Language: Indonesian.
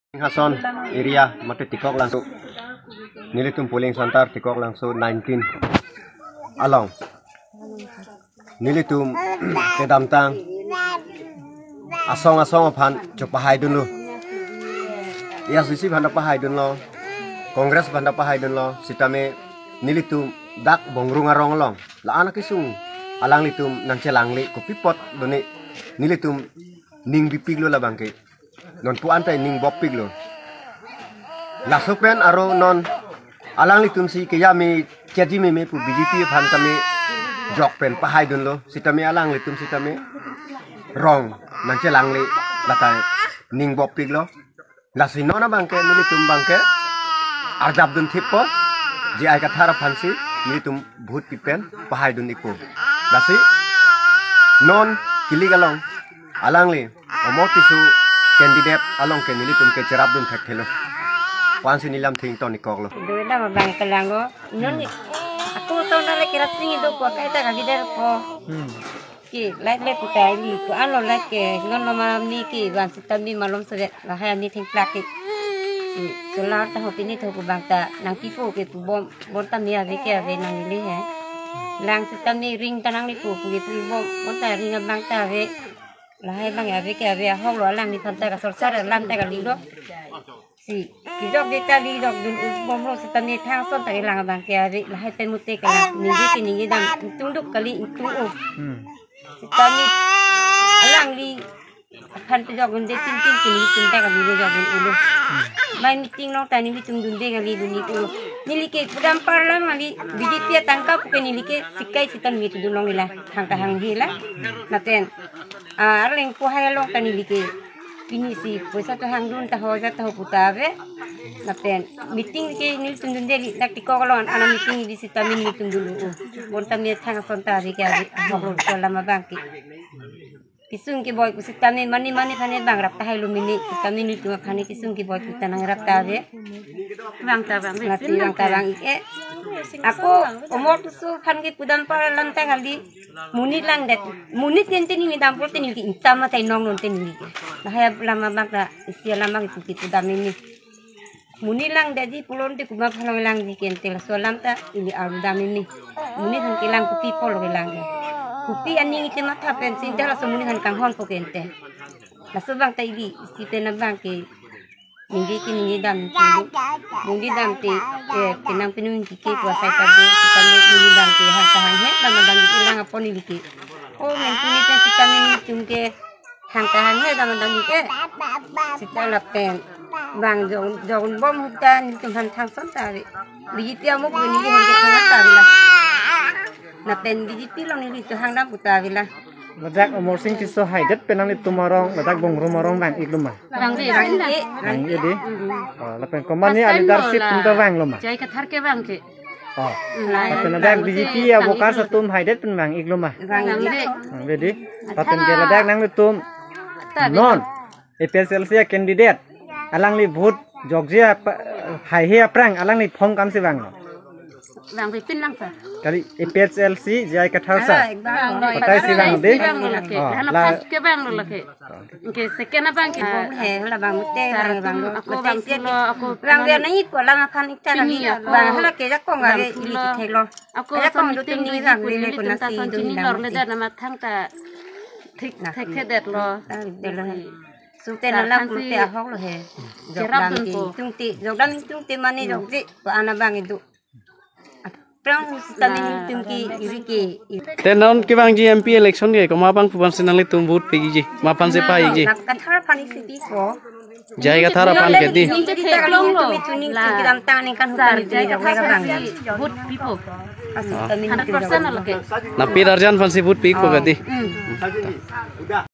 Hason area mati tikok langsung nilitum puling santar tikok langsung 19 along nilitum kedamtang asong pan coba dulu ya sisi banda pahai dulu kongres banda pahai dulu sitame nilitum dak bongrung arong long la anak isung alang litum nang celangli kopipot doni nilitum ning bipig lo la bangke non pu antai ning bopig lo lasupen aro non alang litum si kayami jadi me pu BJP phantame jok pen pahai dun lo sitame alang litum sitame rong nanche langli lata ning bopig lo lasino na bangke nilitum bangke ardab dun thipo ji ai kathara phansi nilitum bhut pipen pahai dun iku lasi non kiligalong alangli omotisu candidate along ke nilitum ke cerap dun thakthelo pansi nilam thing to nikok lo doida mabang kalango non aku to na le kirat sing do ko kaita ga gider ko ki lai le putai ni ko alo lai ke ngon lo malam ni ki ban sitami malom sebe la ha ni thing plakit solar ta hopini to ko bangta nang kipo ke tu bom bonta mi ave ke ave nang li he lang sitami ring tanang ni ko ke tu bom bonta ring bangta ave la ha bang ave ke ave hok lo lang ni thanta ka sol sar lang ta ka li do si kijok deta li dok dun bom lo sitami thang son ta lang bang ke ave la ha pen mutte ka ningi dam tunduk kali itu sitami alang li kan pejok gunde tin kini cinta kali do jog ulu mai meeting no tani bitung dunde kali duni ulu nilike pudam parlam ali BJP tangkap ke nilike sikai sitan mitu dunong ila hangka hila naten arleng ko hayalong tani like pini si puasa to hangdun ta hoja ta putave naten meeting ke nil tundunde dak tiko kolon ana meeting di sitamin mitung dulu bonta mi thang sonta ri ke hobro lama bangki kisung ki boy kusitami mani khane bang rap tahai lumini sitami ni tu khane kisung ki boy kutanang rap tabe bang tabang ike aku umur tu khan ki pudan par lantai kali munit lang det munit kente ni dam porte ni ki tama tai nong non ten ni bahaya lama bang ta isia lama ki pudami ni munit lang dedi pulon te kuma phalang lang di kente la solam ta ini arudami ni munit han kilang ku people lang kupi aning ite mata pensin dala somuni han kanghon pokente la sobang taili site na bangke ningi dam tundu ningi dam te kenang pinung kike puasa tadu kita ningi dam te han tahan he dama dam ilang aponi like oh mentuni te kita ningi tungke han tahan he dama dam like sita lapen bang jong bom hutan tum han thang son tari BJP amuk ni han ke thang tari la na pen BJP long ni tu hang dam puta vila ladak umur sing kiso haidet penang ni tumarong ladak bongrum marong bang ikluma rang di di lapen komani leadership tunta bang luma jai kathar ke bang ke lapen ladak BJP ya bokar satum haidet pen bang ikluma rang di lapen ke ladak nang tum non EPSLC candidate alang li vote jogjia hai he aprang alang li phong kam si bang bang pin lang sa kali EPSLC jai kathar sa patai si bang de la ke bang lo lake ke sekena bang ke he la bang te bang aku bang lo aku bang dia nai ko la khan ikta ni bang hala ke jak ko ngare ili thelo aku ko meeting ni bang le ko na si dun lor le da na thang ta thik thek det lo sute na lang kurte ahok lo he jok dam tungti mani jok ji ko ana bang itu tenon ki bang ji MP election ge ko ma bang puban sinali tum vote pe gi ji ma pan se pai ji kathara pani sipi ko jai ga thara pan ke di na pir arjan pan se vote pe ko ga di